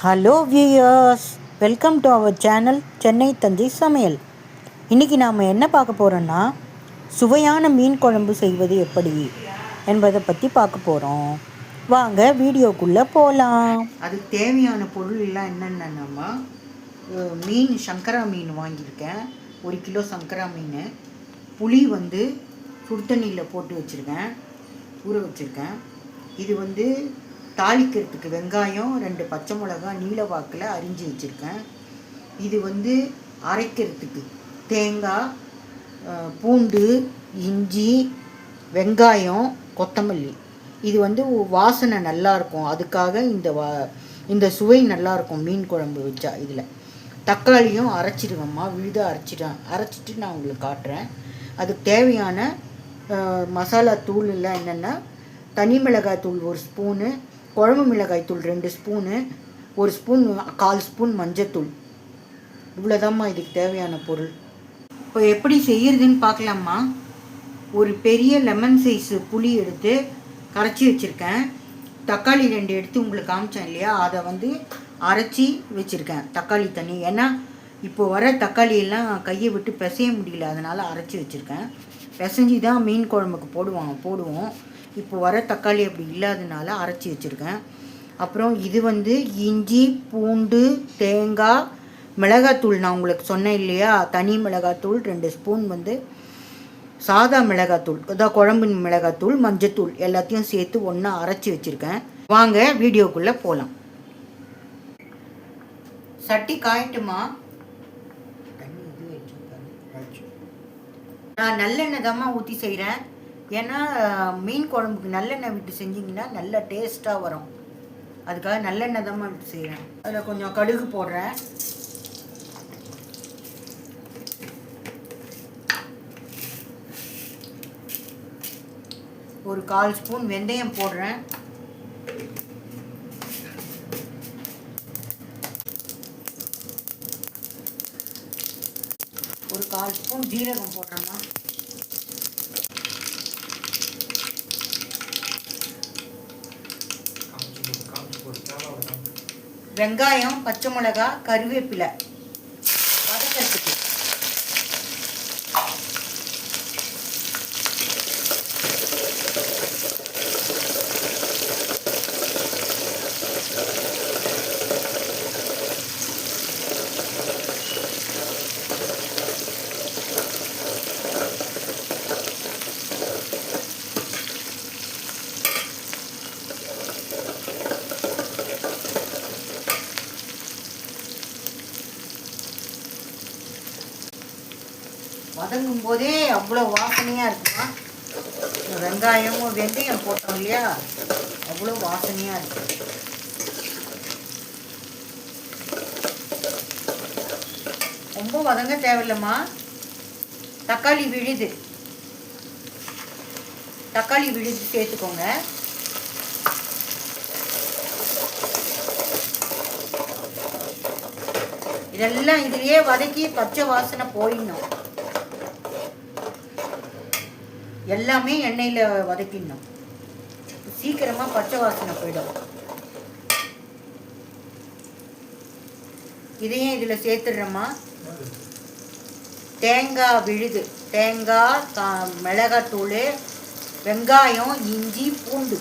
Hello viewers, welcome to our channel Chennai Thanjai Samayal. இன்றைக்கி நாம் என்ன பார்க்க போகிறோன்னா, சுவையான மீன் குழம்பு செய்வது எப்படி என்பதை பற்றி பார்க்க போகிறோம். வாங்க வீடியோக்குள்ளே போகலாம். அதுக்கு தேவையான பொருள் எல்லாம் என்னென்னா, மீன் சங்கரா மீன் வாங்கியிருக்கேன், 1 கிலோ சங்கரா மீன். புளி சுடுதண்ணியில் போட்டு வச்சுருக்கேன், ஊற வச்சுருக்கேன். இது தாளிக்கிறதுக்கு வெங்காயம், 2 பச்சை மிளகாய் நீல வாக்கில் அரிஞ்சு வச்சுருக்கேன். இது அரைக்கிறதுக்கு தேங்காய், பூண்டு, இஞ்சி, வெங்காயம், கொத்தமல்லி. இது வாசனை நல்லாயிருக்கும், அதுக்காக இந்த சுவை நல்லாயிருக்கும் மீன் குழம்பு வச்சா. இதில் தக்காளியும் அரைச்சிடுவேம்மா, விழுதாக அரைச்சிட்டு நான் உங்களுக்கு காட்டுறேன். அதுக்கு தேவையான மசாலா தூள் எல்லாம் என்னென்னா, தனி மிளகாய் தூள் 1 ஸ்பூனு, குழம்பு மிளகாய் தூள் 2 ஸ்பூனு, 1 ஸ்பூன் 1/4 ஸ்பூன் மஞ்சத்தூள். இவ்வளோதாம்மா இதுக்கு தேவையான பொருள். இப்போ எப்படி செய்யறதுன்னு பார்க்கலாம்மா. ஒரு பெரிய லெமன் சைஸு புளி எடுத்து கரைச்சி வச்சுருக்கேன். தக்காளி 2 எடுத்து உங்களுக்கு காமிச்சேன் இல்லையா, அதை அரைச்சி வச்சுருக்கேன். தக்காளி தண்ணி, ஏன்னா இப்போ வர தக்காளியெல்லாம் கையை விட்டு பிசைய முடியல, அதனால் அரைச்சி வச்சுருக்கேன். பிசைஞ்சி தான் மீன் குழம்புக்கு போடுவோம். இப்போ வர தக்காளி அப்படி இல்லாதனால அரைச்சி வச்சுருக்கேன். அப்புறம் இது இஞ்சி, பூண்டு, தேங்காய், மிளகாத்தூள். நான் உங்களுக்கு சொன்னேன் இல்லையா, தனி மிளகாத்தூள் 2 ஸ்பூன், சாதா மிளகாத்தூள், அதான் குழம்பு மிளகாத்தூள், மஞ்சத்தூள் எல்லாத்தையும் சேர்த்து ஒன்றா அரைச்சி வச்சுருக்கேன். வாங்க வீடியோக்குள்ளே போகலாம். சட்டி காயட்டுமா. நான் நல்லெண்ணெய் தாம்மா ஊற்றி செய்கிறேன், ஏன்னா மீன் குழம்புக்கு நல்லெண்ணெய் விட்டு செஞ்சிங்கன்னா நல்ல டேஸ்ட்டாக வரும். அதுக்காக நல்லெண்ணெய் தாம்மா விட்டு செய்கிறேன். அதில் கொஞ்சம் கடுகு போடுறேன். ஒரு 1/4 ஸ்பூன் வெந்தயம் போடுறேன். ஒரு 1/4 ஸ்பூன் ஜீரகம் போடுறேம்மா. வெங்காயம், பச்சை மிளகாய், கருவேப்பிலை வதக்கிறதுக்கு. வதங்கும் போதே அவ்வளோ வாசனையாக இருக்குமா. வெங்காயமும் வெந்தயம் போட்டோம் இல்லையா, அவ்வளோ வாசனையாக இருக்கு. ரொம்ப வதங்க தேவையில்லைம்மா. தக்காளி விழுது சேர்த்துக்கோங்க. இதெல்லாம் இதுலேயே வதக்கி பச்சை வாசனை போயிடணும். எல்லாமே எண்ணெயில் வதக்கிடணும், சீக்கிரமாக பச்சை வாசனை போயிடும். இதையும் இதில் சேர்த்துடுறோமா. தேங்காய் விழுது, தேங்காய், மிளகாத்தூள், வெங்காயம், இஞ்சி, பூண்டு,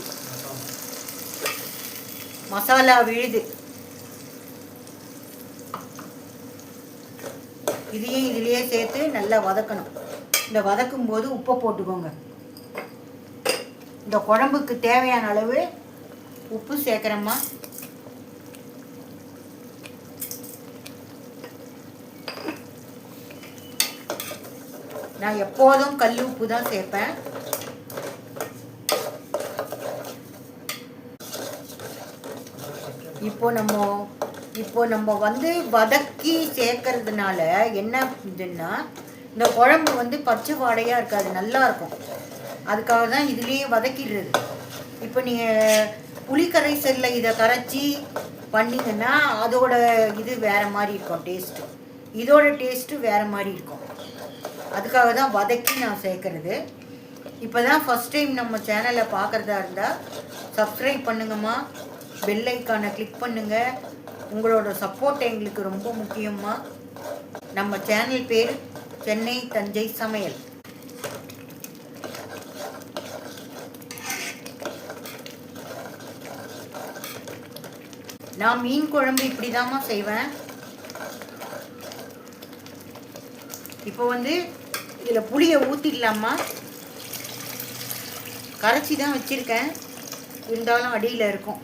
மசாலா விழுது. இதையும் இதிலேயே சேர்த்து நல்லா வதக்கணும். இந்த வதக்கும் போது உப்பை போட்டுக்கோங்க. இந்த குழம்புக்கு தேவையான அளவு உப்பு சேர்க்குறேம்மா. நான் எப்போதும் கல் உப்பு தான் சேர்ப்பேன். இப்போ நம்ம வதக்கி சேர்க்கறதுனால என்ன இதுன்னா, இந்த குழம்பு பச்சை வாடையாக இருக்காது, நல்லா இருக்கும். அதுக்காக தான் இதுலேயே வதக்கிடுறது. இப்போ நீங்கள் புளிக்கரைசலில் இதை கரைச்சி பண்ணிங்கன்னா அதோட இது வேறு மாதிரி இருக்கும் டேஸ்ட்டு, இதோட டேஸ்ட்டு வேறு மாதிரி இருக்கும். அதுக்காக தான் வதக்கி நான் சேர்க்குறது. இப்போ தான் ஃபஸ்ட் டைம் நம்ம சேனலை பார்க்குறதா இருந்தால் சப்ஸ்கிரைப் பண்ணுங்கம்மா, பெல் ஐக்கானை கிளிக் பண்ணுங்கள், உங்களோட சப்போர்ட் எங்களுக்கு ரொம்ப முக்கியமா. நம்ம சேனல் பேர் சென்னை தஞ்சை சமையல். நான் மீன் குழம்பு இப்படிதாம்மா செய்வேன். இப்போ இதில் புளியை ஊற்றிடலாமா. கரைச்சி தான் வச்சுருக்கேன், இருந்தாலும் அடியில் இருக்கும்.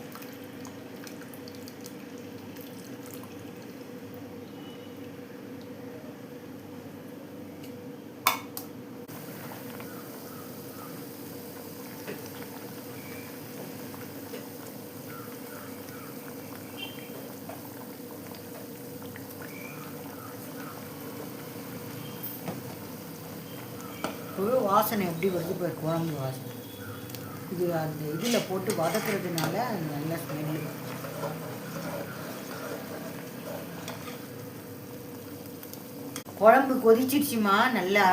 ஒரு வாசனை எப்படி வருது இப்போ, குழம்பு வாசனை. இது அந்த இதில் போட்டு வதக்குறதுனால நல்ல ஸ்மெல்லு. குழம்பு கொதிச்சிடுச்சுமா, நல்லா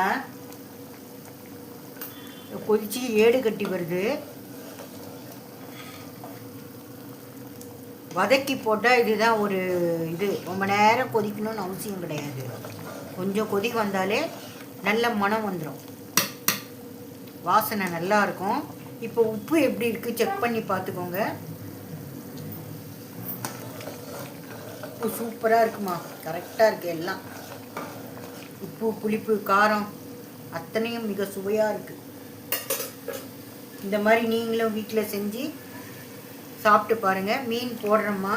கொதிச்சு ஏடு கட்டி வருது. வதக்கி போட்டால் இதுதான் ஒரு இது. ரொம்ப நேரம் கொதிக்கணும்னு அவசியம் கிடையாது. கொஞ்சம் கொதி வந்தாலே நல்ல மனம் வந்துடும், வாசனை நல்லா இருக்கும். இப்போ உப்பு எப்படி இருக்குது செக் பண்ணி பார்த்துக்கோங்க. உப்பு சூப்பராக இருக்குமா, கரெக்டாக இருக்குது எல்லாம். உப்பு, புளிப்பு, காரம் அத்தனையும் மிக சுவையாக இருக்குது. இந்த மாதிரி நீங்களும் வீட்டில் செஞ்சு சாப்பிட்டு பாருங்கள். மீன் போடுறோம்மா.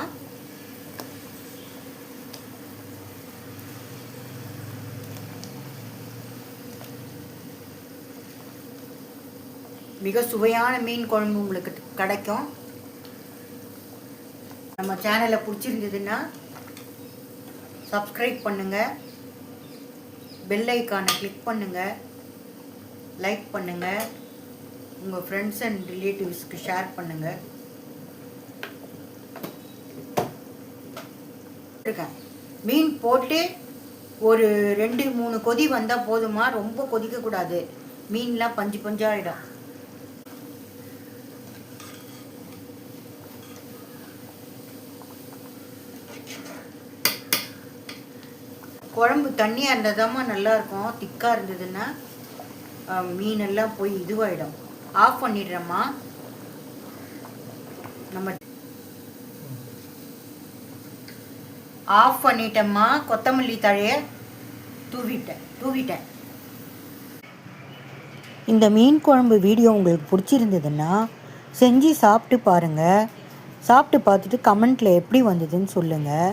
மிக சுவையான மீன் குழம்பு உங்களுக்கு கிடைக்கும். நம்ம சேனலை பிடிச்சிருந்ததுன்னா சப்ஸ்கிரைப் பண்ணுங்கள், பெல் ஐக்கானை கிளிக் பண்ணுங்கள், லைக் பண்ணுங்கள், உங்கள் ஃப்ரெண்ட்ஸ் அண்ட் ரிலேட்டிவ்ஸ்க்கு ஷேர் பண்ணுங்கள். மீன் போட்டு ஒரு 2-3 கொதி வந்தால் போதுமா, ரொம்ப கொதிக்கக்கூடாது. மீன்லாம் பஞ்சு பஞ்சாகிடும். குழம்பு தண்ணியாக இருந்தால் நல்லாயிருக்கும். திக்காக இருந்ததுன்னா மீனெல்லாம் போய் இதுவாகிடும். ஆஃப் பண்ணிடுறேம்மா. நம்ம ஆஃப் பண்ணிட்டேம்மா. கொத்தமல்லி தழையை தூவிட்டேன். இந்த மீன் குழம்பு வீடியோ உங்களுக்கு பிடிச்சிருந்ததுன்னா செஞ்சு சாப்பிட்டு பாருங்கள். சாப்பிட்டு பார்த்துட்டு கமெண்ட்டில் எப்படி வந்ததுன்னு சொல்லுங்கள்.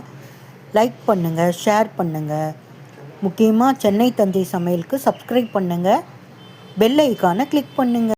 லைக் பண்ணுங்கள், ஷேர் பண்ணுங்கள். முக்கியமாக சென்னை தஞ்சை சமையலுக்கு சப்ஸ்கிரைப் பண்ணுங்கள், பெல் ஐக்கானை கிளிக் பண்ணுங்கள்.